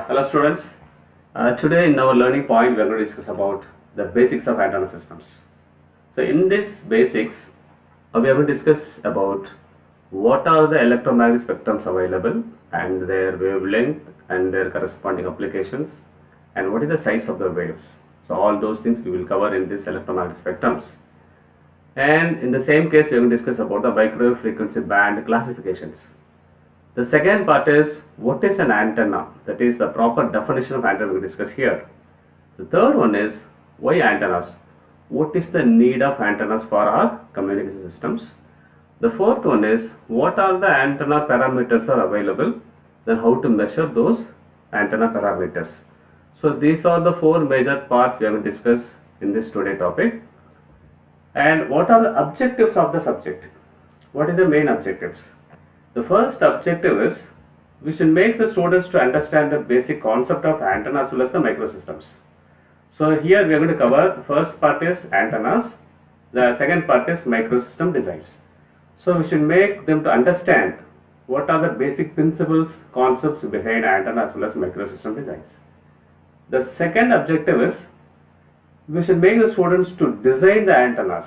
Hello students. Today in our learning point we are going to discuss about the basics of antenna systems. So in this basics we are going to discuss about what are the electromagnetic spectrums available and their wavelength and their corresponding applications and what is the size of the waves. So all those things we will cover in this electromagnetic spectrums. And in the same case we are going to discuss about the microwave frequency band classifications. The second part is what is an antenna, that is the proper definition of antenna we will discuss here. The third one is why antennas, what is the need of antennas for our communication systems. The fourth one is what are the antenna parameters are available, then how to measure those antenna parameters. So these are the four major parts we are going to discuss in this today topic. And what are the objectives of the subject? What is the main objectives? The first objective is we should make the students to understand the basic concept of antenna as well as the microsystems. So here we are going to cover, the first part is antennas, the second part is microsystem designs. So we should make them to understand what are the basic principles, concepts behind antenna as well as microsystem designs. The second objective is we should make the students to design the antennas,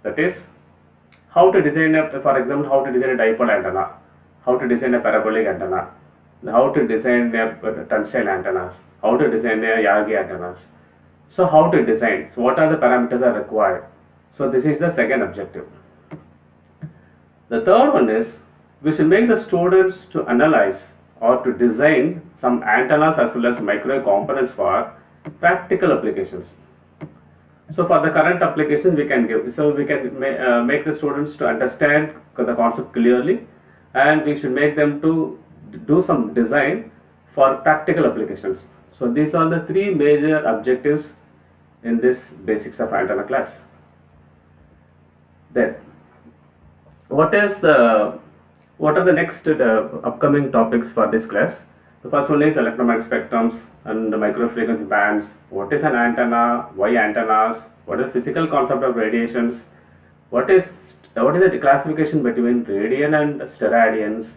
that is how to design for example, how to design a dipole antenna, how to design a parabolic antenna, how to design a tensile antennas, how to design a Yagi antennas. So how to design, so what are the parameters are required. So this is the second objective. The third one is we should make the students to analyze or to design some antennas as well as microwave components for practical applications. So for the current application we can give, so we can make the students to understand the concept clearly, and we should make them to do some design for practical applications. So these are the three major objectives in this basics of antenna class. Then what are the next upcoming topics for this class? The first one is electromagnetic spectrums and the microwave frequency bands. What is an antenna? Why antennas? What is the physical concept of radiations? What is the classification between radian and steradians?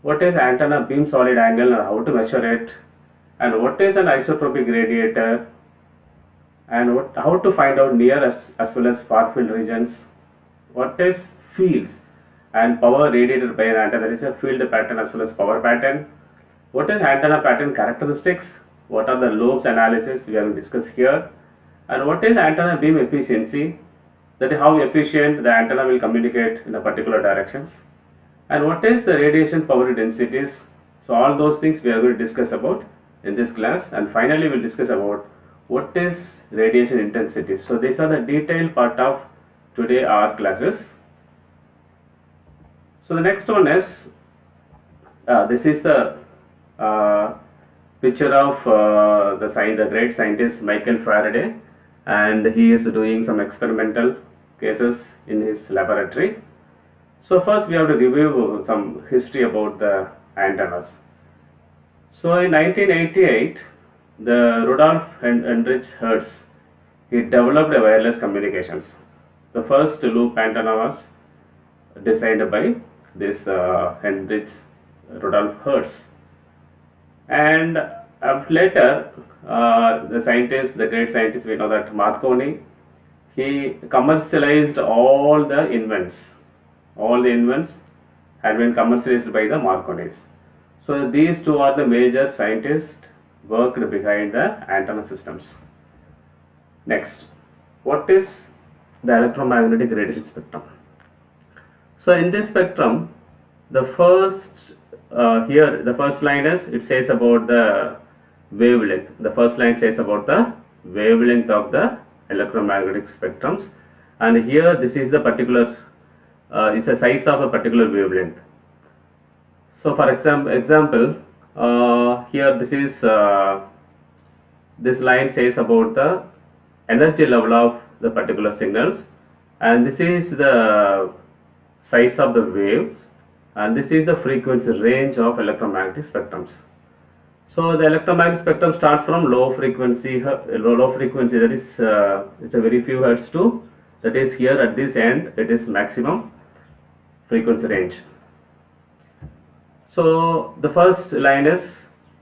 What is antenna beam solid angle and how to measure it? And what is an isotropic radiator? And how to find out near as well as far field regions? What is fields and power radiated by an antenna? There is a field pattern as well as power pattern. What is antenna pattern characteristics? What are the lobes analysis we are going to discuss here? And what is antenna beam efficiency? That is how efficient the antenna will communicate in a particular directions. And what is the radiation power densities? So all those things we are going to discuss about in this class. And finally we will discuss about what is radiation intensity. So these are the detailed part of today our classes. So the next one is this is the picture of the great scientist Michael Faraday, and he is doing some experimental cases in his laboratory. So first we have to review some history about the antennas. So in 1988 the Rudolf Heinrich Hertz, he developed a wireless communications. The first loop antenna was designed by this Heinrich Rudolf Hertz. And later the great scientist, we know that Marconi, he commercialized all the invents. All the invents had been commercialized by the Marconis. So these two are the major scientists worked behind the antenna systems. Next, what is the electromagnetic radiation spectrum? So in this spectrum, the first the first line is, it says about the wavelength. The first line says about the wavelength of the electromagnetic spectrums, and here this is the particular is the size of a particular wavelength. So for example here this is this line says about the energy level of the particular signals, and this is the size of the waves, and this is the frequency range of electromagnetic spectrums. So the electromagnetic spectrum starts from low frequency, that is it's a very few hertz to, that is here at this end it is maximum frequency range. So the first line is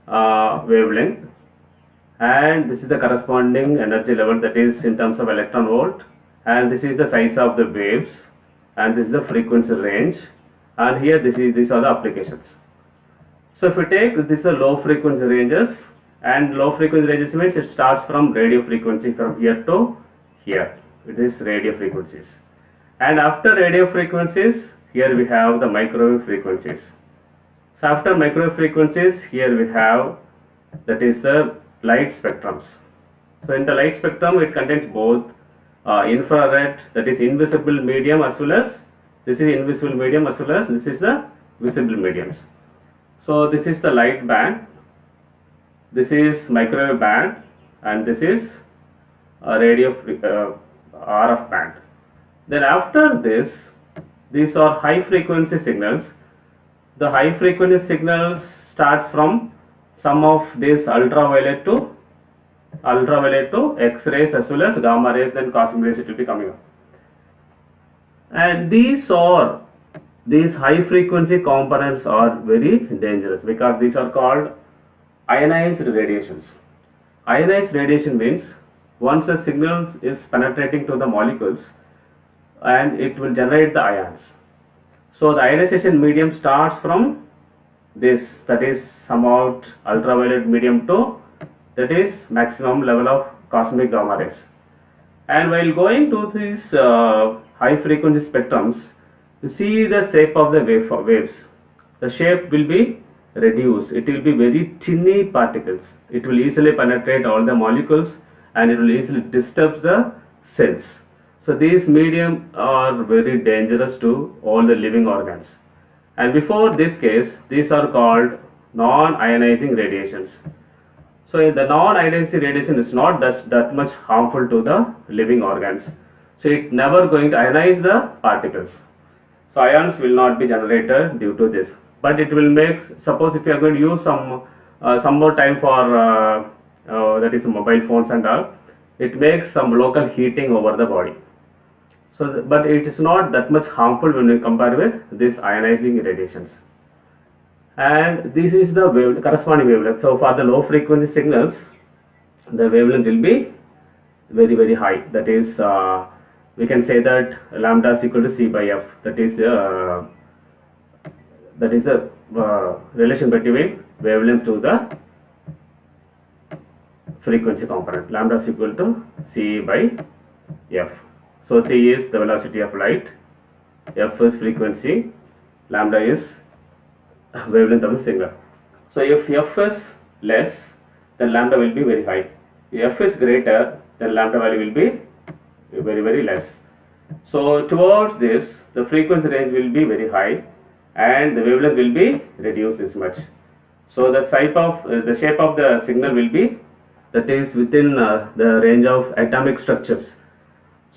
wavelength, and this is the corresponding energy level, that is in terms of electron volt, and this is the size of the waves, and this is the frequency range, and here these are the applications. So if we take this low frequency ranges, and low frequency ranges means it starts from radio frequency from here to here, it is radio frequencies, and after radio frequencies here we have the microwave frequencies. So after microwave frequencies here we have, that is the light spectrums. So in the light spectrum it contains both infrared, that is invisible medium, as well as this is invisible medium, as well as this is the visible mediums. So this is the light band, this is microwave band, and this is a radio RF band. Then after this, these are high frequency signals. The high frequency signals starts from some of this ultraviolet to X-rays, as well as gamma rays, then cosmic rays it will be coming up. And these high frequency components are very dangerous, because these are called ionized radiations. Ionized radiation means once the signal is penetrating to the molecules, and it will generate the ions. So the ionization medium starts from this, that is somewhat ultraviolet medium, to that is maximum level of cosmic gamma rays. And while going to these high frequency spectrums, you see the shape of the waves. The shape will be reduced. It will be very tiny particles. It will easily penetrate all the molecules, and it will easily disturb the cells. So these medium are very dangerous to all the living organs. And before this case, these are called non-ionizing radiations. So the non-ionizing radiation is not that much harmful to the living organs. So it never going to ionize the particles. So ions will not be generated due to this. But it will make, suppose if you are going to use some more time for that is mobile phones and all, it makes some local heating over the body. So, but it is not that much harmful when we compare with these ionizing radiations. And this is the corresponding wavelength. So for the low frequency signals, the wavelength will be very, very high. That is, we can say that lambda is equal to C by F. That is the relation between wavelength to the frequency component. Lambda is equal to C by F. So C is the velocity of light, F is frequency, lambda is wavelength of the signal. So if F is less, then lambda will be very high. If F is greater, then lambda value will be very, very less. So towards this, the frequency range will be very high, and the wavelength will be reduced this much. So the shape of the signal will be, that is within the range of atomic structures.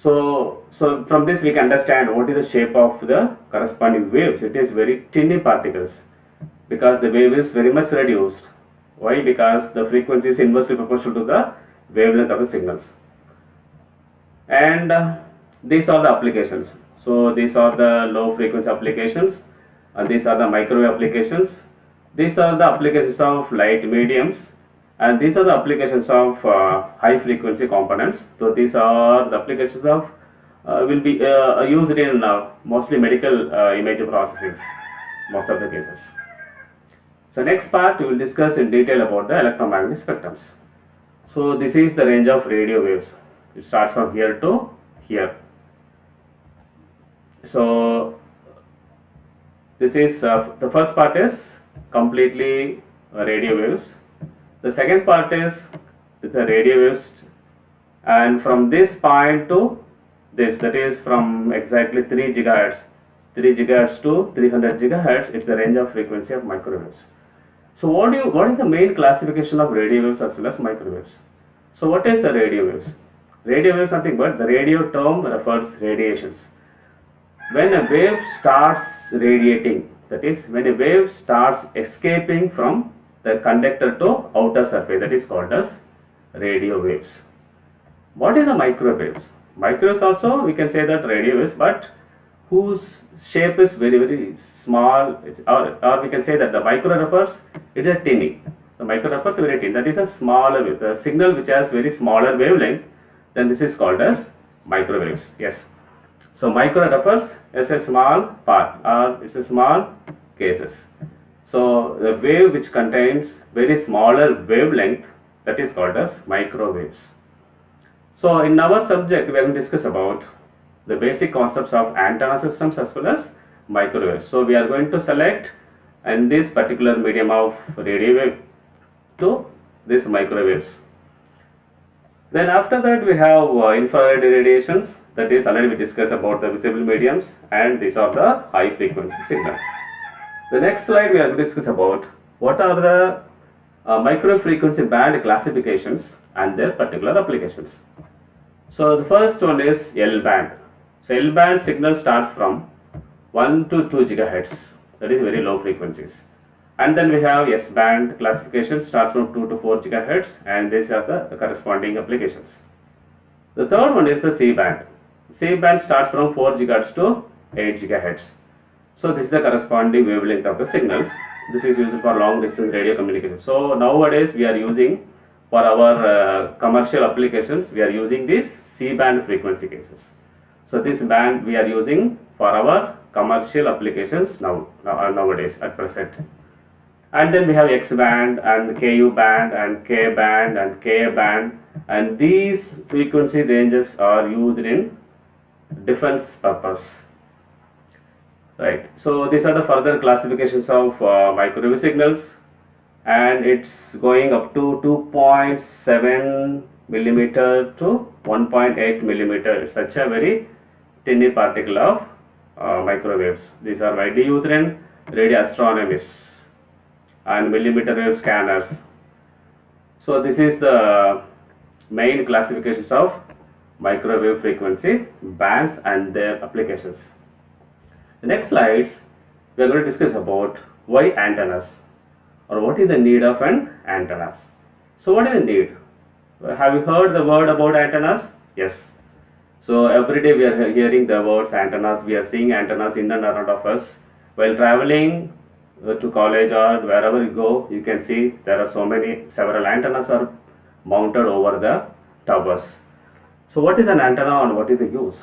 So from this we can understand what is the shape of the corresponding waves. It is very tiny particles, because the wave is very much reduced. Why? Because the frequency is inversely proportional to the wavelength of the signals. And these are the applications. So these are the low frequency applications, and these are the microwave applications. These are the applications of light mediums, and these are the applications of high frequency components. So these are the applications of will be used in mostly medical image processing, most of the cases. So next part we will discuss in detail about the electromagnetic spectrums. So this is the range of radio waves. It starts from here to here. So this is the first part is completely radio waves. The second part is the radio waves, and from this point to this, that is from exactly 3 gigahertz to 300 gigahertz, it's the range of frequency of microwaves. So what is the main classification of radio waves as well as microwaves? So what is the radio waves? Radio waves nothing but the radio term refers radiations. When a wave starts radiating, that is when a wave starts escaping from the conductor to outer surface, that is called as radio waves. What is the microwaves? Microwaves also we can say that radio waves, but whose shape is very, very small, or we can say that the micro refers, it is tiny. So micro refers very thin. That is a smaller wave. The signal which has very smaller wavelength, then this is called as microwaves. Yes. So micro refers as a small part, or it's a small cases. So the wave which contains very smaller wavelength, that is called as microwaves. So in our subject we are going to discuss about the basic concepts of antenna systems as well as microwaves. So we are going to select in this particular medium of radio wave to this microwaves. Then after that we have infrared radiations, that is already we discussed about the visible mediums, and these are the high frequency signals. The next slide we are going to discuss about what are the micro frequency band classifications and their particular applications. So the first one is L band. So L band signal starts from 1 to 2 gigahertz, that is very low frequencies. And then we have S band classification, starts from 2 to 4 gigahertz, and these are the corresponding applications. The third one is the C band. C band starts from 4 gigahertz to 8 gigahertz. So this is the corresponding wavelength of the signals. This is used for long distance radio communication. So nowadays we are using for our commercial applications, we are using these C band frequency cases. So this band we are using for our commercial applications nowadays at present. And then we have X band and KU band and K band and Ka band, and these frequency ranges are used in defense purpose. Right. So these are the further classifications of microwave signals, and it's going up to 2.7 millimeter to 1.8 millimeter. Such a very tiny particle of microwaves. These are widely used in radio astronomy and millimeter wave scanners. So this is the main classifications of microwave frequency bands and their applications. The next slides we are going to discuss about why antennas, or what is the need of an antennas. So what is the need? Have you heard the word about antennas? Yes. So every day we are hearing the words antennas, we are seeing antennas in and around of us. While traveling to college or wherever you go, you can see there are several antennas are mounted over the towers. So what is an antenna and what is the use?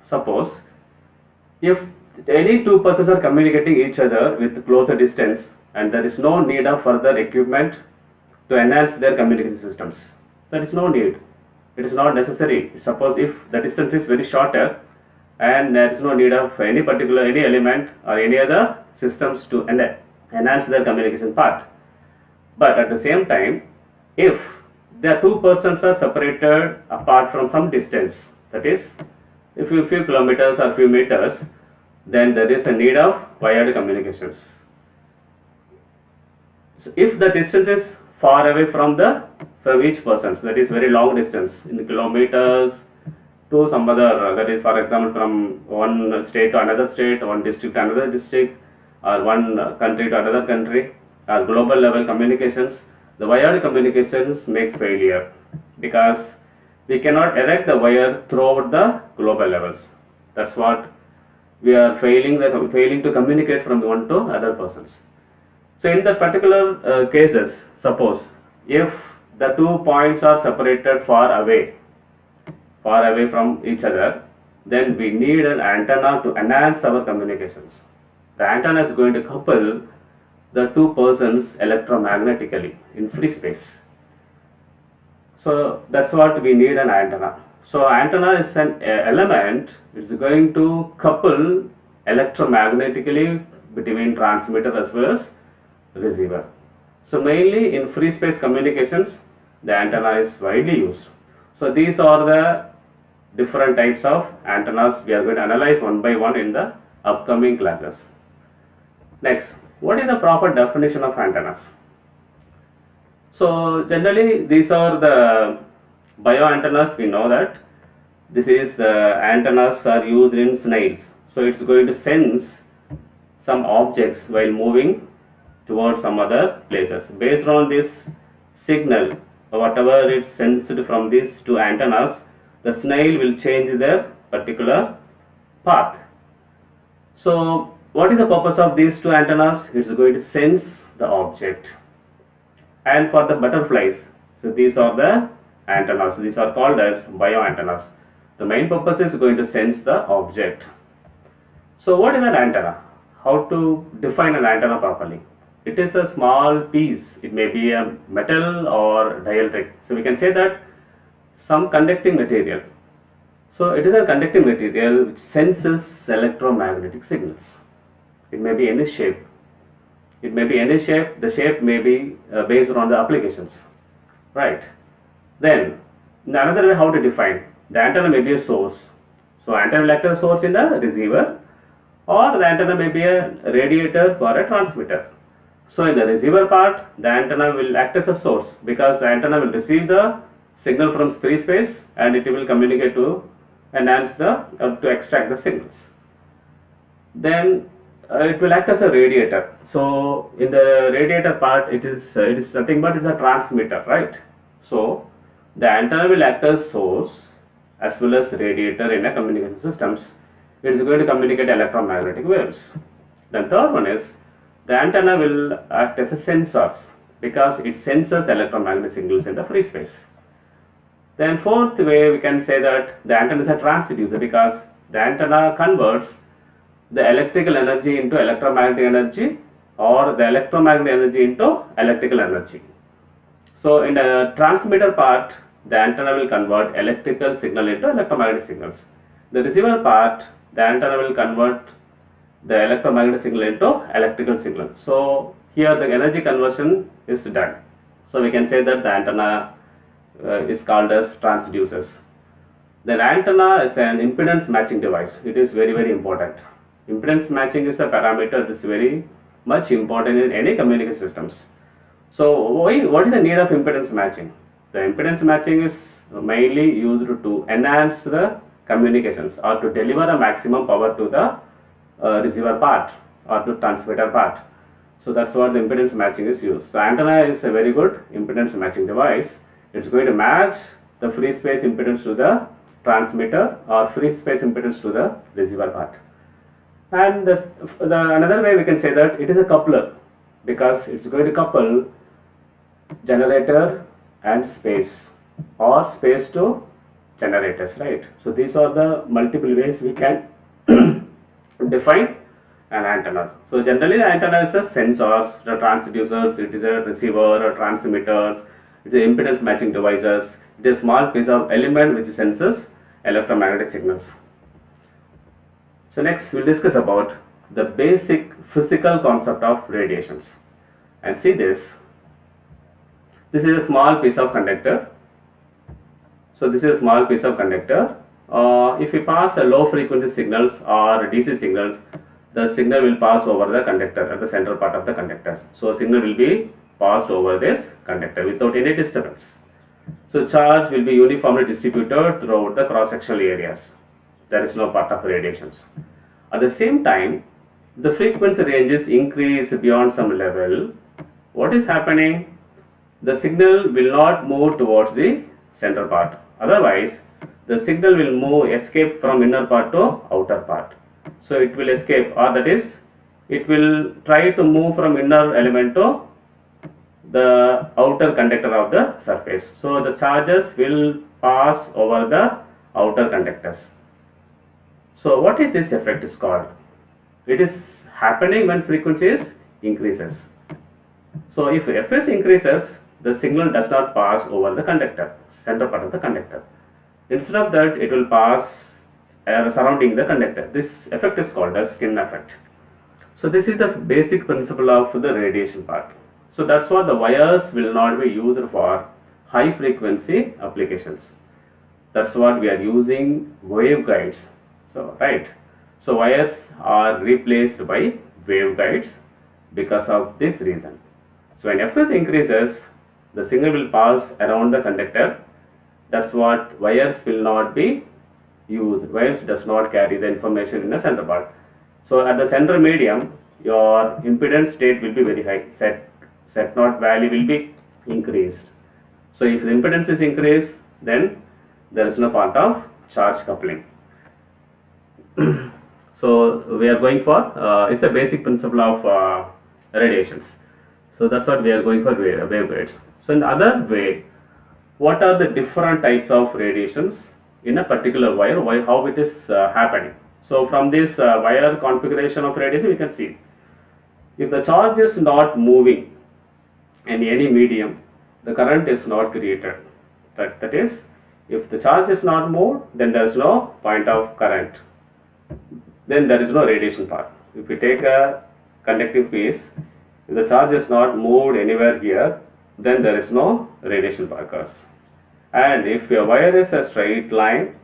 Suppose if any two persons are communicating each other with closer distance, and there is no need of further equipment to enhance their communication systems. There is no need. It is not necessary. Suppose if the distance is very shorter and there is no need of any element or any other systems to enhance their communication part. But at the same time, if the two persons are separated apart from some distance, that is if a few kilometers or few meters, then there is a need of wired communications. So if the distance is far away from each person, so that is very long distance in kilometers to some other, that is for example from one state to another state, one district to another district, or one country to another country, or global level communications, the wired communications makes failure because we cannot erect the wire throughout the global levels. That's what we are failing to communicate from one to other persons. So in the particular cases, suppose if the 2 points are separated far away from each other, then we need an antenna to enhance our communications. The antenna is going to couple the two persons electromagnetically in free space. So that's what we need an antenna. So antenna is an element which is going to couple electromagnetically between transmitter as well as receiver. So mainly in free space communications, the antenna is widely used. So these are the different types of antennas we are going to analyze one by one in the upcoming classes. Next, what is the proper definition of antennas? So generally these are the bioantennas. We know that this is the antennas are used in snails. So it's going to sense some objects while moving towards some other places. Based on this signal, whatever is sensed from these two antennas, the snail will change their particular path. So what is the purpose of these two antennas? It's going to sense the object. And for the butterflies, so these are the antennas. These are called as bioantennas. The main purpose is going to sense the object. So what is an antenna? How to define an antenna properly? It is a small piece. It may be a metal or dielectric. So we can say that some conducting material. So it is a conducting material which senses electromagnetic signals. It may be any shape. It may be any shape. The shape may be based on the applications, right? Then another way how to define the antenna may be a source. So antenna will act as a source in the receiver, or the antenna may be a radiator for a transmitter. So in the receiver part, the antenna will act as a source because the antenna will receive the signal from free space and it will communicate to enhance the to extract the signals. Then it will act as a radiator. So in the radiator part, it is nothing but it's a transmitter, right? So the antenna will act as source as well as radiator in a communication systems. It is going to communicate electromagnetic waves. Then third one is the antenna will act as a sensor because it senses electromagnetic signals in the free space. Then fourth way we can say that the antenna is a transducer because the antenna converts the electrical energy into electromagnetic energy or the electromagnetic energy into electrical energy. So in the transmitter part, the antenna will convert electrical signal into electromagnetic signals. The receiver part, the antenna will convert the electromagnetic signal into electrical signal. So here the energy conversion is done. So we can say that the antenna is called as transducers. The antenna is an impedance matching device. It is very, very important. Impedance matching is a parameter that is very much important in any communication systems. So what is the need of impedance matching? The impedance matching is mainly used to enhance the communications or to deliver a maximum power to the receiver part or to transmitter part. So that's what the impedance matching is used. So antenna is a very good impedance matching device. It's going to match the free space impedance to the transmitter or free space impedance to the receiver part. And another way we can say that it is a coupler because it's going to couple generator and space or space to generators, right? So these are the multiple ways we can define an antenna. So generally the antenna is a sensors, the transducers, it is a receiver, a transmitters, it is impedance matching devices, it is a small piece of element which senses electromagnetic signals. So next we will discuss about the basic physical concept of radiations. And see this. This is a small piece of conductor. So this is a small piece of conductor. If we pass a low frequency signals or DC signals, the signal will pass over the conductor at the central part of the conductor. So signal will be passed over this conductor without any disturbance. So charge will be uniformly distributed throughout the cross-sectional areas. There is no part of radiations. At the same time, the frequency ranges increase beyond some level. What is happening? The signal will not move towards the central part. Otherwise, the signal will escape from inner part to outer part. So it will escape, or that is, it will try to move from inner element to the outer conductor of the surface. So the charges will pass over the outer conductors. So what is this effect is called? It is happening when frequency increases. So if Fs increases, the signal does not pass over the conductor, center part of the conductor. Instead of that, it will pass surrounding the conductor. This effect is called as skin effect. So this is the basic principle of the radiation part. So that's why the wires will not be used for high frequency applications. That's what we are using waveguides. So right. So wires are replaced by waveguides because of this reason. So when Fs increases, the signal will pass around the conductor. That's what wires will not be used. Wires does not carry the information in the center part. So at the center medium, your impedance state will be very high. Set not value will be increased. So if the impedance is increased, then there is no part of charge coupling. So we are going for it's a basic principle of radiations. So that's what we are going for waveguides. So in the other way, what are the different types of radiations in a particular wire, how it is happening. So from this wire configuration of radiation, we can see if the charge is not moving in any medium, the current is not created. That is, if the charge is not moved, then there is no point of current. Then there is no radiation part. If we take a conductive piece, if the charge is not moved anywhere here, then there is no radiation occurs. And if your wire is a straight line,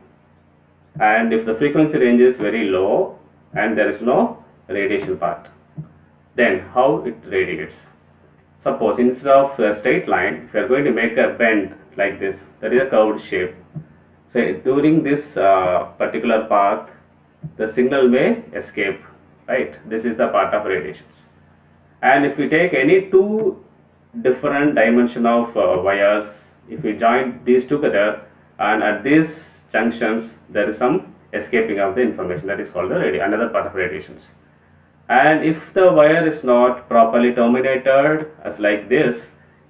and if the frequency range is very low and there is no radiation part, then how it radiates? Suppose instead of a straight line, if you are going to make a bend like this, that is a curved shape. So during this particular path, the signal may escape, right? This is the part of radiations. And if we take any two different dimension of wires, if we join these together, and at these junctions there is some escaping of the information, that is called the another part of radiations. And if the wire is not properly terminated as like this,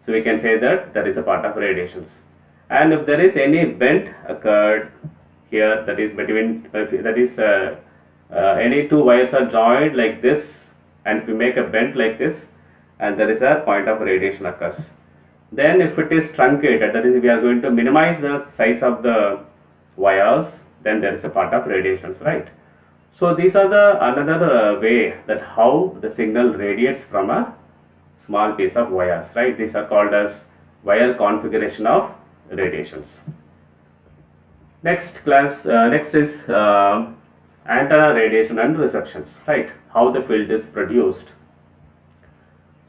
so we can say that that is a part of radiations. And if there is any bend occurred here, that is between any two wires are joined like this, and if we make a bend like this, and there is a point of radiation occurs. Then if it is truncated, that is, we are going to minimize the size of the wires, then there is a part of radiations, right? So these are the another way that how the signal radiates from a small piece of wires, right? These are called as wire configuration of radiations. Next is antenna radiation and receptions, right? How the field is produced.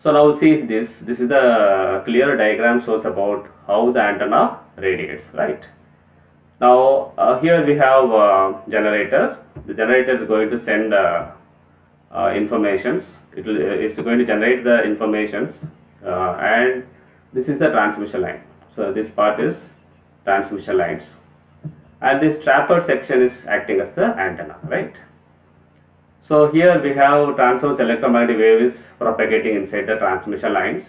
So now see this is the clear diagram shows about how the antenna radiates, right? Now here we have generator. The generator is going to send informations. It's going to generate the informations, and this is the transmission line. So this part is transmission lines, and this trapper section is acting as the antenna, right? So here we have transverse electromagnetic wave is propagating inside the transmission lines.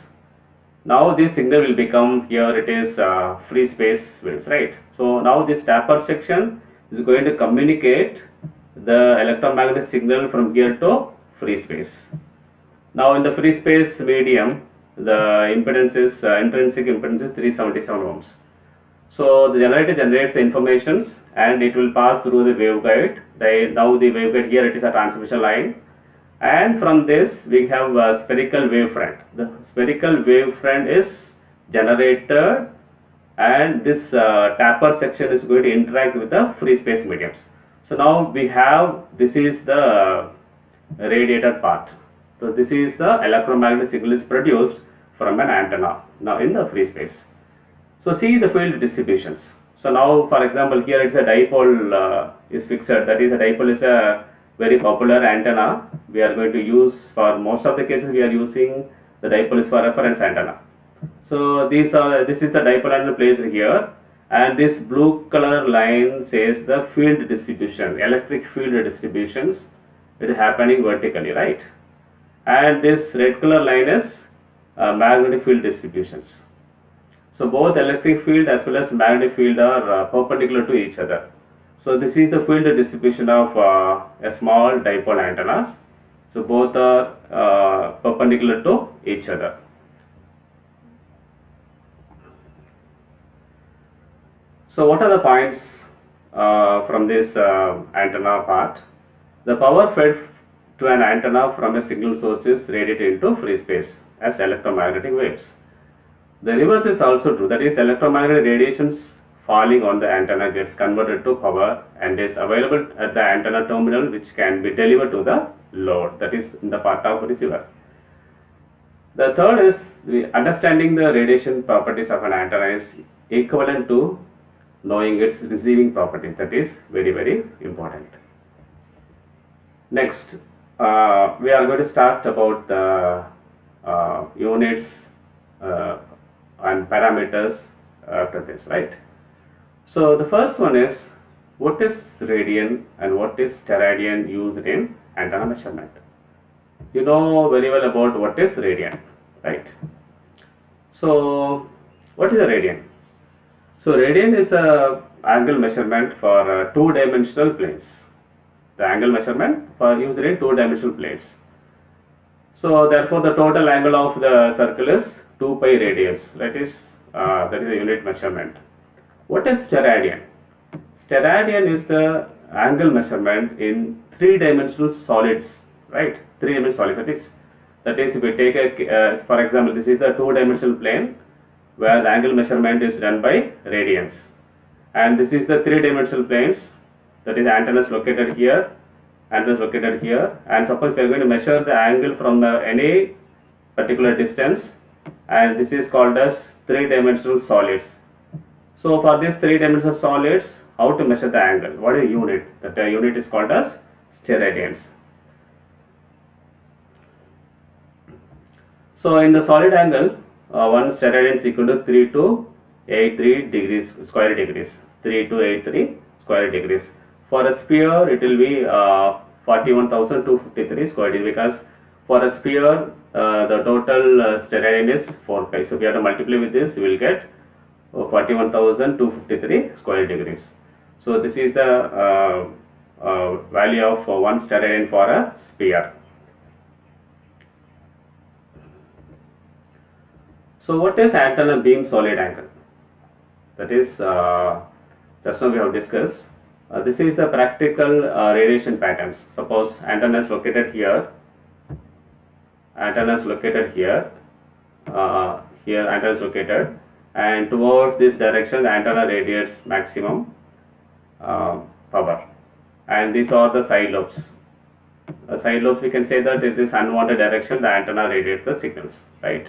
Now this signal will become, here it is free space waves, right? So now this trapper section is going to communicate the electromagnetic signal from here to free space. Now in the free space medium, the impedance is intrinsic impedance is 377 ohms. So the generator generates the informations and it will pass through the waveguide. Now the waveguide, here it is a transmission line, and from this we have a spherical wavefront. The spherical wavefront is generated, and this taper section is going to interact with the free space mediums. So now we have, this is the radiated part. So this is the electromagnetic signal is produced from an antenna now in the free space. So see the field distributions. So now for example here it's a dipole is fixed, that is a dipole is a very popular antenna. We are going to use for most of the cases, we are using the dipole is for reference antenna. So this is the dipole antenna placed here, and this blue color line says the field distribution, electric field distributions. It is happening vertically, right? And this red color line is magnetic field distributions. So both electric field as well as magnetic field are perpendicular to each other. So this is the field distribution of a small dipole antennas. So both are perpendicular to each other. So what are the points from this antenna part? The power fed to an antenna from a signal source is radiated into free space as electromagnetic waves. The reverse is also true, that is electromagnetic radiations falling on the antenna gets converted to power and is available at the antenna terminal, which can be delivered to the load, that is in the part of receiver. The third is understanding the radiation properties of an antenna is equivalent to knowing its receiving properties. That is very, very important. Next, we are going to start about the units and parameters after this, right? So the first one is, what is radian and what is teradian used in antenna measurement? You know very well about what is radian. right? So what is a radian? So radian is a angle measurement for two-dimensional planes. The angle measurement for used in two-dimensional planes. So therefore the total angle of the circle is 2 pi radius. That is a unit measurement. What is steradian? Steradian is the angle measurement in three-dimensional solids, right? Three-dimensional solids. That is if we take a, for example, this is a two-dimensional plane where the angle measurement is done by radians, and this is the three-dimensional planes, that is antennas located here, antennas located here, and suppose we are going to measure the angle from any particular distance, and this is called as three-dimensional solids. So for these three-dimensional solids, how to measure the angle? What is the unit? That unit is called as steradians. So in the solid angle, one steradian is equal to 3283 degrees square degrees. 3283 square degrees. For a sphere, it will be 41,253 square degrees, because for a sphere, the total steradian is 4 pi. So we have to multiply with this, we will get 41,253 square degrees. So this is the value of one steradian for a sphere. So what is antenna beam solid angle? That is, just now we have discussed. This is the practical radiation patterns. Suppose antenna is located here, antenna is located here, here antenna is located, and towards this direction the antenna radiates maximum power, and these are the side lobes. Side lobes, we can say that in this unwanted direction the antenna radiates the signals, right?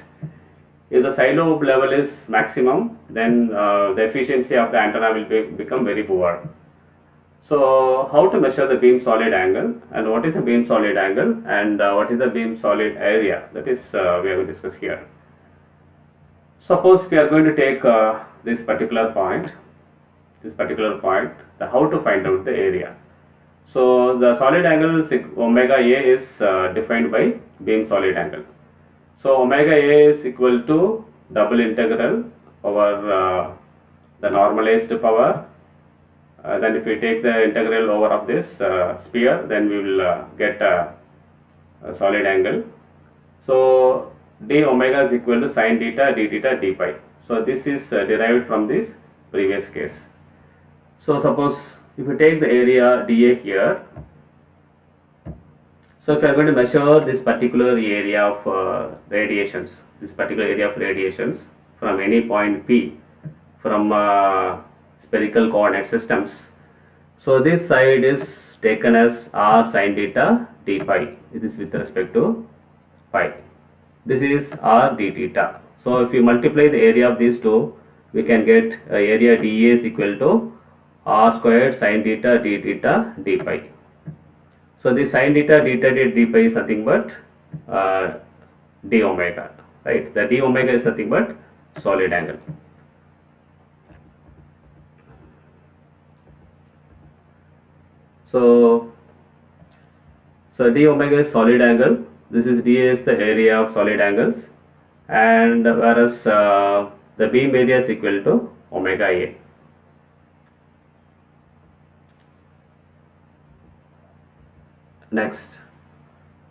If the side lobe level is maximum, then the efficiency of the antenna will become very poor. So how to measure the beam solid angle, and what is the beam solid angle, and what is the beam solid area? That is we are going to discuss here. Suppose we are going to take this particular point, the how to find out the area. So the solid angle omega A is defined by beam solid angle. So omega A is equal to double integral over the normalized power. Then if we take the integral over of this sphere, then we will get a solid angle. So d omega is equal to sine theta d theta d pi. So this is derived from this previous case. So suppose if you take the area dA here, so if you are going to measure this particular area of radiations, from any point P from spherical coordinate systems, so this side is taken as r sine theta d pi. It is with respect to pi. This is r d theta. So if you multiply the area of these two, we can get area dA is equal to r squared sine theta d theta d pi. So the sine theta d theta d pi is nothing but d omega, right? The d omega is nothing but solid angle. So d omega is solid angle. This is dA is the area of solid angles, and whereas the beam area is equal to omega A. Next,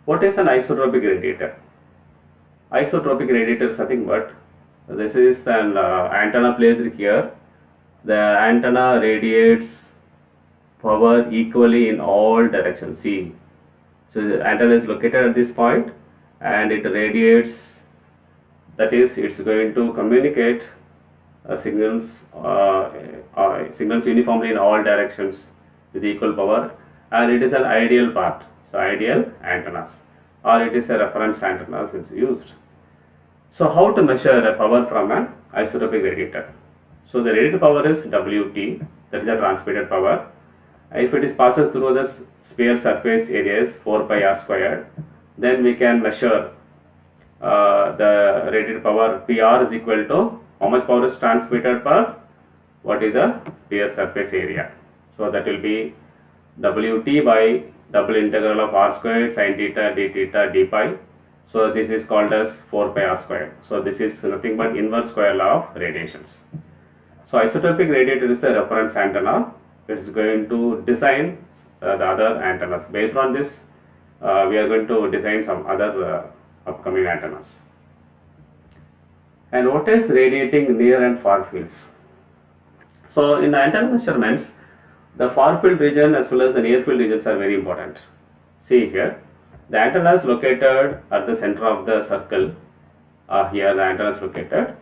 what is an isotropic radiator? Isotropic radiator is nothing but, this is an antenna placed here. The antenna radiates power equally in all directions. See, so the antenna is located at this point and it radiates, that is, it's going to communicate signals uniformly in all directions with equal power, and it is an ideal part. So ideal antennas, or it is a reference antenna is used. So how to measure the power from an isotropic radiator? So the radiated power is Wt, that is the transmitted power. If it is passes through the sphere surface area is 4 pi r squared, then we can measure the radiated power Pr is equal to how much power is transmitted per what is the sphere surface area. So that will be Wt by double integral of r squared sine theta d pi. So this is called as 4 pi r squared. So this is nothing but inverse square law of radiations. So isotopic radiator is the reference antenna. It is going to design the other antennas. Based on this, we are going to design some other upcoming antennas. And what is radiating near and far fields? So in the antenna measurements, the far field region as well as the near field regions are very important. See here, the antenna is located at the center of the circle. Here the antenna is located,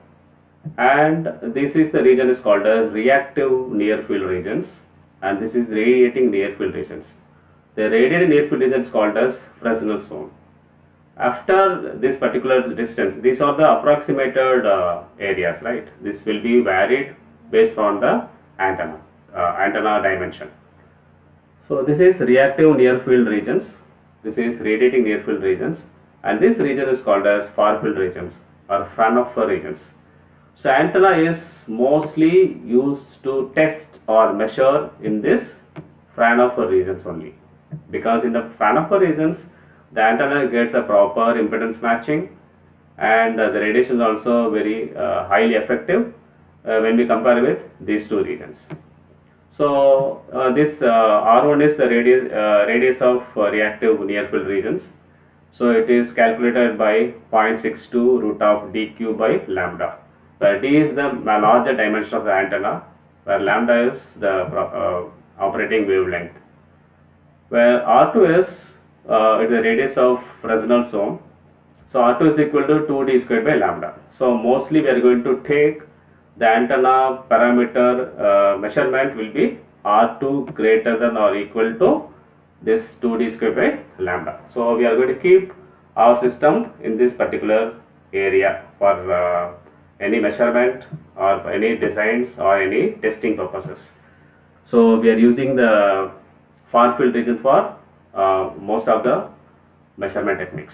and this is the region is called as reactive near field regions, and this is radiating near field regions. The radiating near field region is called as Fresnel zone. After this particular distance, these are the approximated areas, right? This will be varied based on the antenna dimension. So this is reactive near field regions, this is radiating near field regions, and this region is called as far field regions or Fraunhofer regions. So antenna is mostly used to test or measure in this Fraunhofer regions only, because in the Fraunhofer regions the antenna gets a proper impedance matching, and the radiation is also very highly effective when we compare with these two regions. So this R1 is the radius of reactive near field regions. So it is calculated by 0.62 root of dq by lambda, where d is the larger dimension of the antenna, where lambda is the operating wavelength, where R2 is the radius of Fresnel zone. So R2 is equal to 2d squared by lambda. So mostly we are going to take the antenna parameter measurement will be R2 greater than or equal to this 2d squared by lambda. So we are going to keep our system in this particular area for any measurement or any designs or any testing purposes. So we are using the far field region for most of the measurement techniques.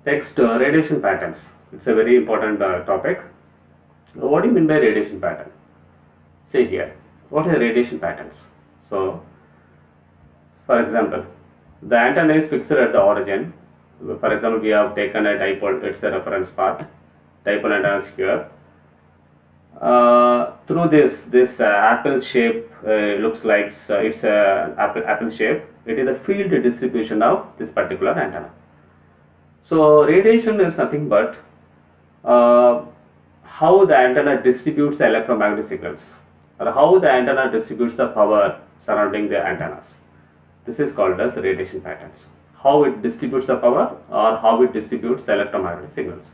Next, radiation patterns. It's a very important topic. What do you mean by radiation pattern? See here, what are radiation patterns? So, for example, the antenna is fixed at the origin. For example, we have taken a dipole, it's a reference part. Dipole antenna is here. Through this apple shape looks like it's a apple shape. It is a field distribution of this particular antenna. So radiation is nothing but how the antenna distributes the electromagnetic signals, or how the antenna distributes the power surrounding the antennas. This is called as radiation patterns. How it distributes the power or how it distributes the electromagnetic signals.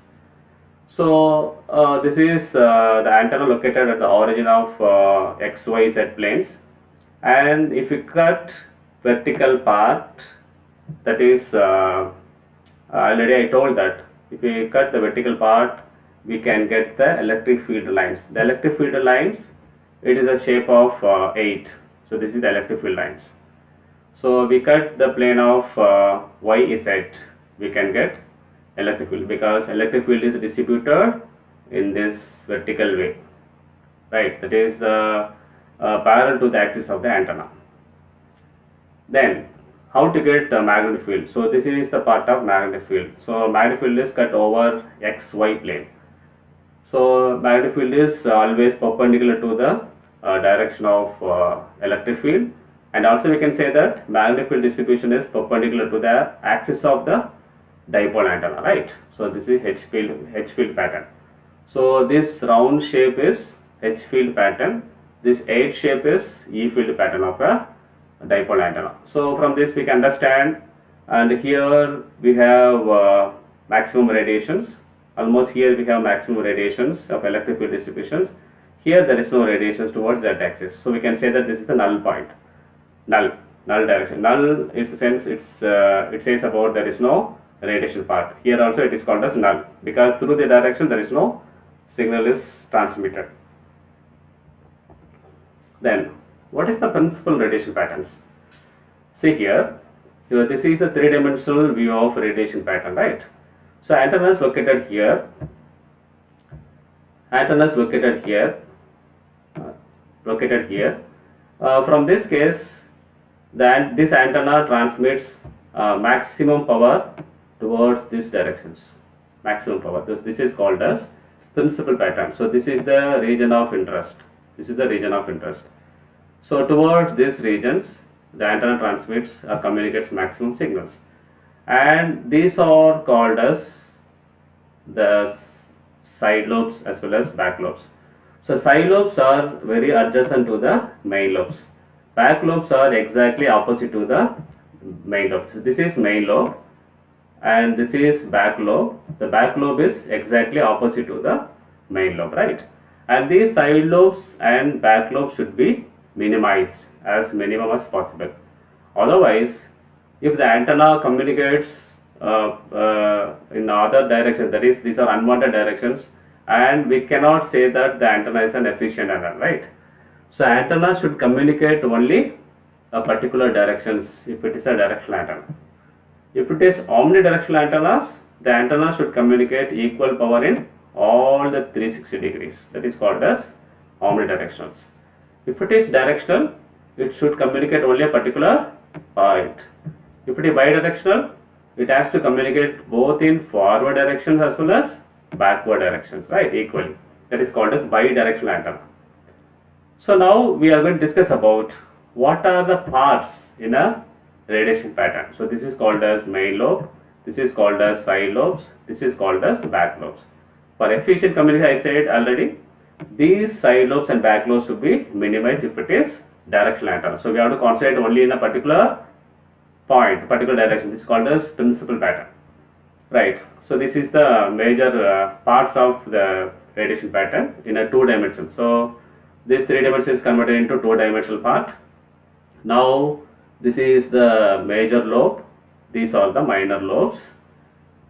So this is the antenna located at the origin of X, Y, Z planes, and if you cut vertical part, that is already I told that if we cut the vertical part, we can get the electric field lines. The electric field lines, it is a shape of 8. So this is the electric field lines. So we cut the plane of Y, Z, we can get electric field, because electric field is distributed in this vertical way, right? That is parallel to the axis of the antenna. Then how to get magnetic field? So this is the part of magnetic field. So magnetic field is cut over XY plane. So magnetic field is always perpendicular to the direction of electric field, and also we can say that magnetic field distribution is perpendicular to the axis of the dipole antenna, right? So this is H field pattern. So this round shape is H field pattern. This 8 shape is E field pattern of a dipole antenna. So from this we can understand, and here we have maximum radiations. Almost here we have maximum radiations of electric field distributions. Here there is no radiations towards that axis. So we can say that this is the null point. Null direction. Null is the sense it says about there is no radiation part. Here also it is called as null, because through the direction there is no signal is transmitted. Then what is the principal radiation patterns? See here, this is a 3-dimensional view of radiation pattern, right? So antenna is located here, antenna is located here, from this case, this antenna transmits maximum power towards these directions. Maximum power. This is called as principal pattern. So this is the region of interest. This is the region of interest. So towards these regions, the antenna transmits or communicates maximum signals, and these are called as the side lobes as well as back lobes. So side lobes are very adjacent to the main lobes. Back lobes are exactly opposite to the main lobe. So this is main lobe and this is back lobe. The back lobe is exactly opposite to the main lobe, right? And these side lobes and back lobes should be minimized as minimum as possible. Otherwise, if the antenna communicates in other directions, that is, these are unwanted directions, and we cannot say that the antenna is an efficient antenna, right? So antenna should communicate only a particular directions if it is a directional antenna. If it is omnidirectional antennas, the antenna should communicate equal power in all the 360 degrees. That is called as omnidirectionals. If it is directional, it should communicate only a particular point. If it is bidirectional, it has to communicate both in forward directions as well as backward directions, right, equally. That is called as bidirectional antenna. So now we are going to discuss about what are the parts in a radiation pattern. So this is called as main lobe, this is called as side lobes, this is called as back lobes. For efficient communication, I said already, these side lobes and back lobes should be minimized if it is directional antenna. So we have to concentrate only in a particular point, particular direction. This is called as principal pattern, right? So this is the major parts of the radiation pattern in a 2 dimension. So this 3 dimension is converted into 2 dimensional part. Now this is the major lobe, these are the minor lobes,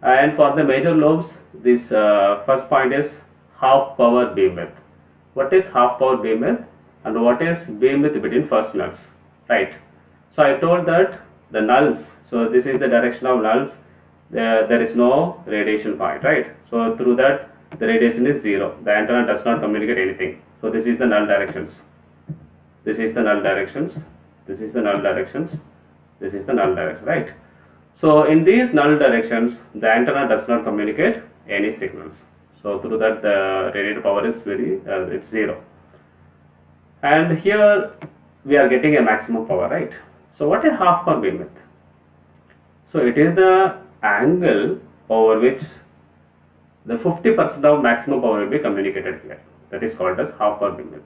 and for the major lobes, this first point is half power beamwidth. What is half power beamwidth and what is beamwidth between first nulls, right? So I told that the nulls, so this is the direction of nulls, there is no radiation point, right? So through that the radiation is 0, the antenna does not communicate anything. So this is the null directions, this is the null directions, this is the null directions, this is the null direction, right? So in these null directions, the antenna does not communicate any signals. So through that the radiated power is it's 0. And here we are getting a maximum power, right? So what is half power beamwidth? So it is the angle over which the 50% of maximum power will be communicated here. That is called as half power beamwidth.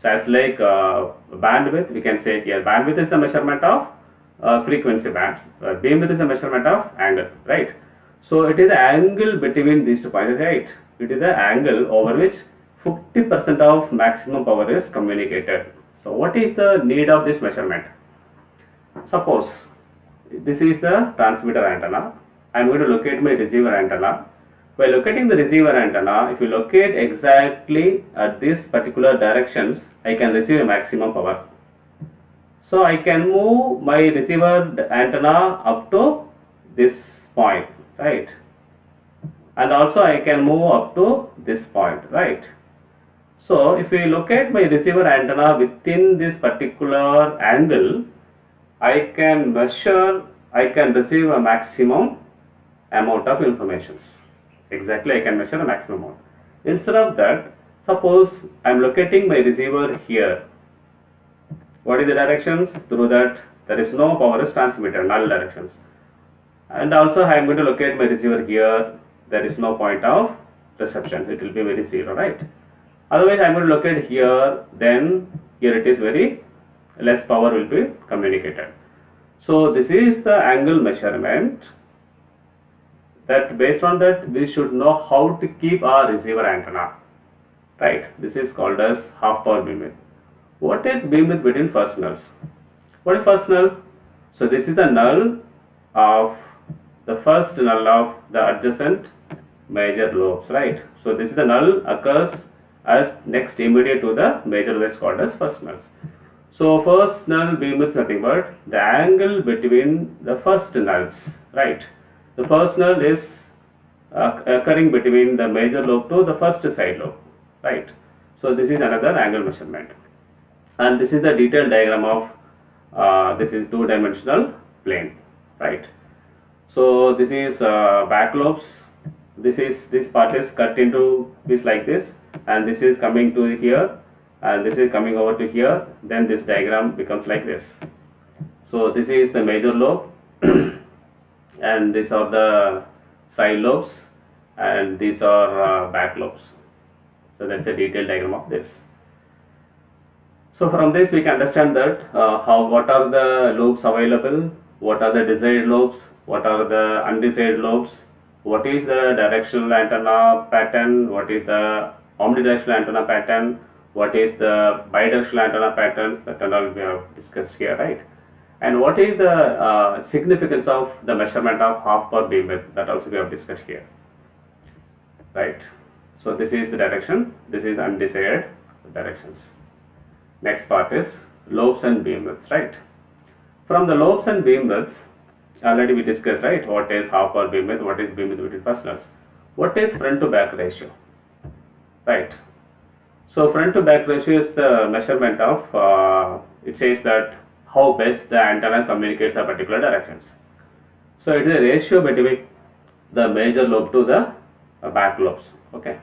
So as like bandwidth, we can say here bandwidth is the measurement of frequency bands. Beamwidth is the measurement of angle, right? So it is the angle between these 2 points, right? It is the angle over which 50% of maximum power is communicated. So what is the need of this measurement? Suppose this is the transmitter antenna. I am going to locate my receiver antenna. By locating the receiver antenna, if you locate exactly at these particular directions, I can receive a maximum power. So I can move my receiver antenna up to this point, right? And also I can move up to this point, right? So if we locate my receiver antenna within this particular angle, I can measure, I can receive a maximum amount of information. Exactly, I can measure a maximum amount. Instead of that, suppose I am locating my receiver here. What is the directions? Through that there is no power is transmitted, null directions. And also I am going to locate my receiver here. There is no point of reception. It will be very 0, right? Otherwise I am going to locate here. Then here it is very less power will be communicated. So this is the angle measurement. That based on that we should know how to keep our receiver antenna, right? This is called as half power beamwidth. What is beamwidth between first nulls? What is first null? So this is the null of the first null of the adjacent major lobes, right? So this is the null occurs as next immediate to the major lobes called as first nulls. So first null beamwidth is nothing but the angle between the first nulls, right? The first null is occurring between the major lobe to the first side lobe, right? So this is another angle measurement, and this is the detailed diagram of this is 2-dimensional plane, right? right? So this is back lobes. This part is cut into piece like this, and this is coming to here, and this is coming over to here. Then this diagram becomes like this. So this is the major lobe, and these are the side lobes, and these are back lobes. So that's a detailed diagram of this. So from this we can understand that what are the lobes available, what are the desired lobes, what are the undesired lobes, what is the directional antenna pattern, what is the omnidirectional antenna pattern, what is the bidirectional antenna patterns, that and all we have discussed here, right? And what is the significance of the measurement of half power beamwidth, that also we have discussed here, right? So this is the direction, this is undesired directions. Next part is lobes and beamwidths, right? From the lobes and beamwidths, already we discussed, right? What is half power beamwidth, what is beamwidth between fasteners, what is front to back ratio, right? So front to back ratio is the measurement of, it says that how best the antenna communicates a particular directions. So it is a ratio between the major lobe to the back lobes, okay?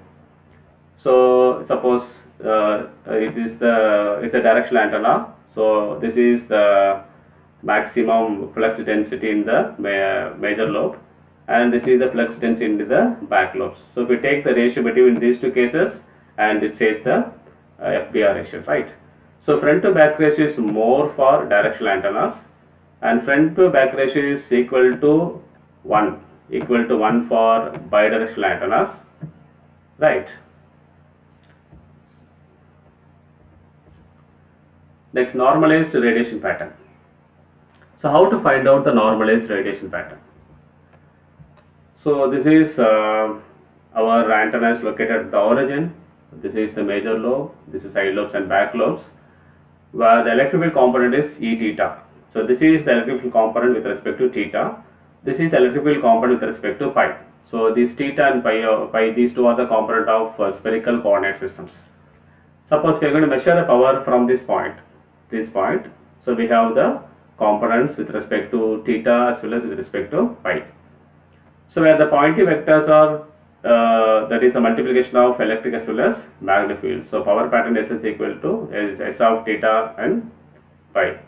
So suppose it's a directional antenna. So this is the maximum flux density in the major lobe, and this is the flux density in the back lobes. So if we take the ratio between these two cases, and it says the FBR ratio, right? So front to back ratio is more for directional antennas, and front to back ratio is equal to 1 for bidirectional antennas, right? Next, normalized radiation pattern. So how to find out the normalized radiation pattern? So this is our antenna is located at the origin. This is the major lobe, this is side lobes and back lobes, where the electric field component is E theta. So this is the electric field component with respect to theta. This is the electric field component with respect to pi. So this theta and pi, these two are the component of spherical coordinate systems. Suppose we are going to measure the power from this point. So we have the components with respect to theta as well as with respect to pi. So where the pointing vectors are, that is the multiplication of electric as well as magnetic field. So power pattern S is equal to S of theta and pi.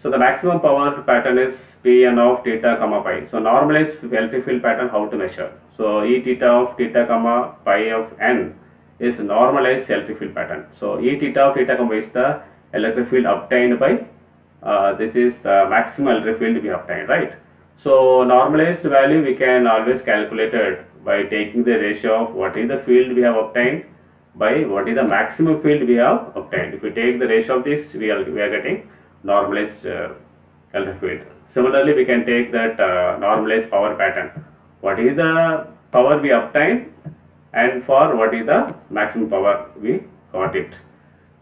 So the maximum power pattern is Pn of theta comma pi. So normalized electric field pattern, how to measure? So E theta of theta comma pi of n is normalized electric field pattern. So E theta of theta comma is the electric field obtained by this is the maximum electric field we obtained, right? So normalized value we can always calculate it by taking the ratio of what is the field we have obtained by what is the maximum field we have obtained. If we take the ratio of this, we are getting normalized electric field. Similarly, we can take that normalized power pattern. What is the power we obtained and for what is the maximum power we got it.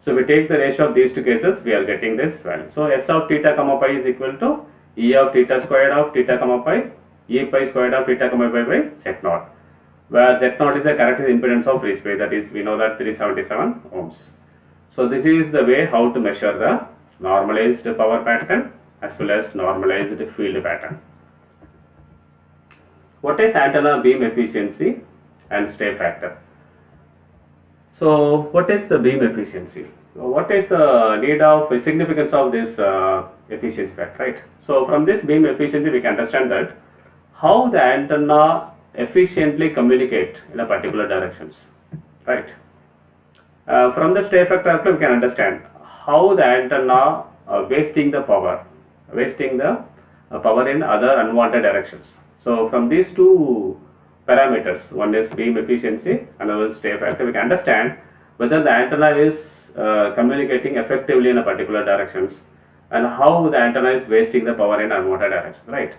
So we take the ratio of these two cases, we are getting this value. So S of theta comma pi is equal to E of theta squared of theta comma pi, E pi squared of theta comma pi by Z naught, where Z naught is the characteristic impedance of free space, that is we know that 377 ohms. So this is the way how to measure the normalized power pattern as well as normalized field pattern. What is antenna beam efficiency and stay factor? So what is the beam efficiency? What is the need of significance of this efficiency factor, right? So from this beam efficiency we can understand that how the antenna efficiently communicate in a particular directions, right? From the stay factor also we can understand how the antenna wasting the power in other unwanted directions. So from these two parameters, one is beam efficiency, another is stay factor, we can understand whether the antenna is communicating effectively in a particular directions and how the antenna is wasting the power in unwanted directions, right?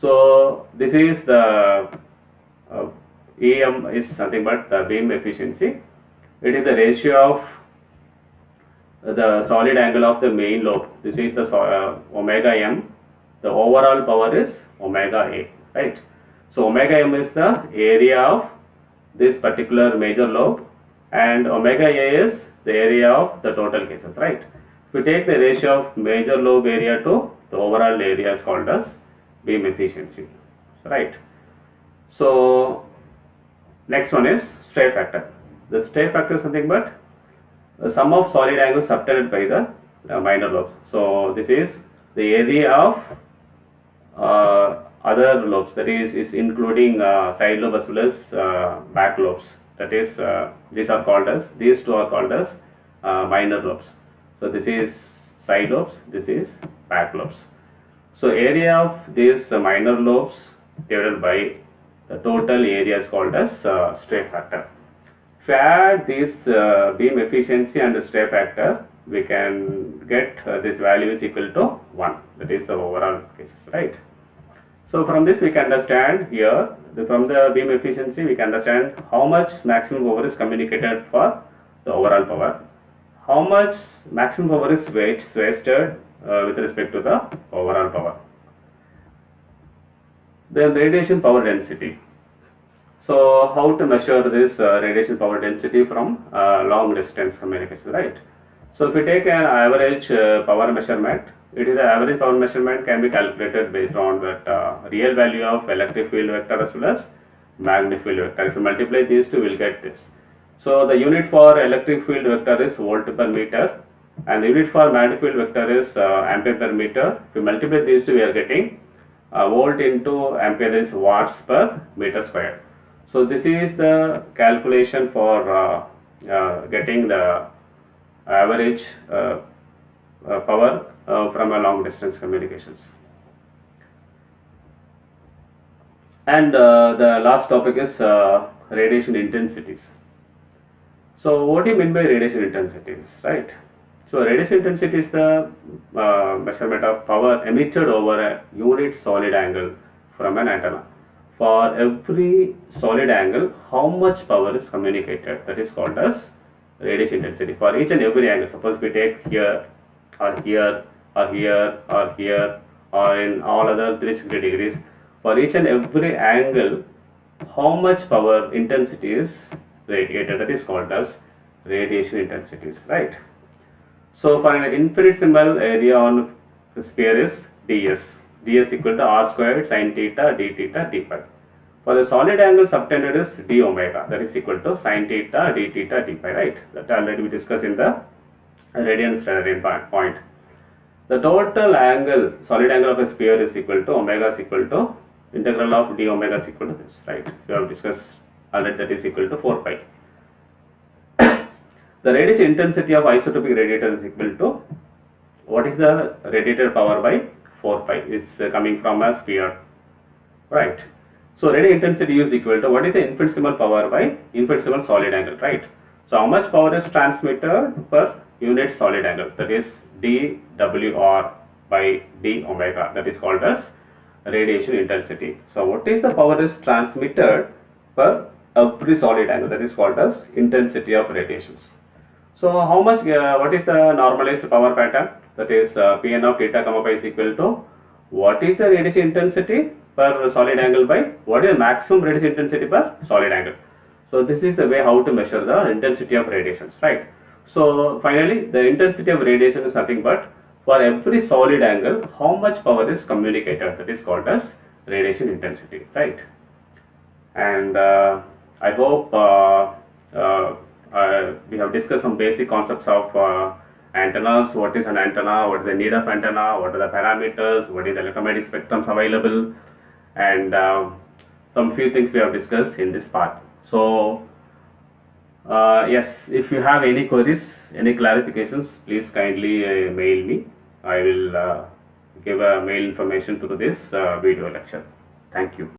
So this is the EM is nothing but the beam efficiency. It is the ratio of the solid angle of the main lobe. This is the omega m. The overall power is omega a, right? So omega m is the area of this particular major lobe, and omega a is the area of the total cases, right? If we take the ratio of major lobe area to the overall area is called as beam efficiency, right? So next one is stray factor. The stray factor is nothing but the sum of solid angles subtended by the minor lobes. So this is the area of other lobes, that is including side lobe as well as back lobes. That is, these two are called as minor lobes. So this is side lobes, this is back lobes. So area of these minor lobes divided by the total area is called as stray factor. If you add this beam efficiency and the stray factor, we can get this value is equal to 1. That is the overall cases, right? So from this we can understand here, from the beam efficiency we can understand how much maximum power is communicated for the overall power, how much maximum power is wasted with respect to the overall power. Then radiation power density. So how to measure this radiation power density from long distance communication, right? So if we take an average power measurement, the average power measurement can be calculated based on that real value of electric field vector as well as magnetic field vector. If you multiply these two, we will get this. So the unit for electric field vector is volt per meter, and the unit for magnetic field vector is ampere per meter. If you multiply these two, we are getting volt into ampere is watts per meter square. So this is the calculation for getting the average power from a long distance communications. And the last topic is radiation intensities. So what do you mean by radiation intensities, right? So radiation intensity is the measurement of power emitted over a unit solid angle from an antenna. For every solid angle, how much power is communicated, that is called as radiation intensity. For each and every angle, suppose we take here or here or here or here or in all other 360 degrees, for each and every angle, how much power intensity is radiated, that is called as radiation intensities, right? So for an infinite symbol, area on the sphere is ds. ds equal to r squared sin theta d theta d pi. For the solid angle subtended is d omega, that is equal to sin theta d theta d pi, right? That already we discussed in the radian standard point. The total angle, solid angle of a sphere is equal to omega is equal to integral of d omega is equal to this, right? We have discussed already, that is equal to 4 pi. The radiation intensity of isotopic radiator is equal to, what is the radiated power by 4 pi, is coming from a sphere, right? So radiation intensity is equal to, what is the infinitesimal power by infinitesimal solid angle, right? So how much power is transmitted per unit solid angle, that is dWr by d omega, that is called as radiation intensity. So what is the power is transmitted per every solid angle, that is called as intensity of radiations. So how much, what is the normalized power pattern, that is Pn of theta comma pi is equal to, what is the radiation intensity per solid angle by what is the maximum radiation intensity per solid angle. So this is the way how to measure the intensity of radiations, right? So finally the intensity of radiation is nothing but for every solid angle how much power is communicated, that is called as radiation intensity, right? And I hope we have discussed some basic concepts of antennas. What is an antenna, what is the need of antenna, what are the parameters, what is the electromagnetic spectrums available, and some few things we have discussed in this part. So yes, if you have any queries, any clarifications, please kindly mail me. I will give a mail information to this video lecture. Thank you.